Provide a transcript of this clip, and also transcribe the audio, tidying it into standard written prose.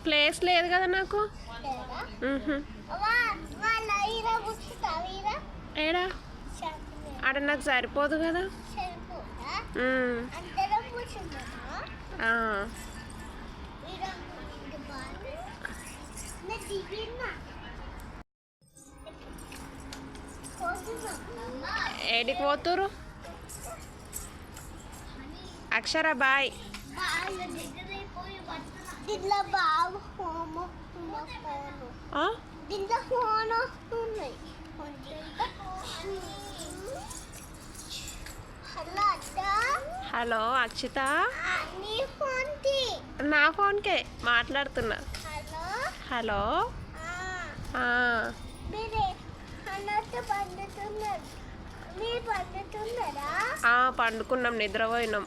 Place లేదు కదా నాకు. ఏడా ఆడ నాకు సరిపోదు కదా. ఏడికి పోతురు? అక్షర బాయ్. హలో అక్షిత, నా ఫోన్కే మాట్లాడుతున్నా. హలో పండుకున్నాం, నిద్రపోయినాం.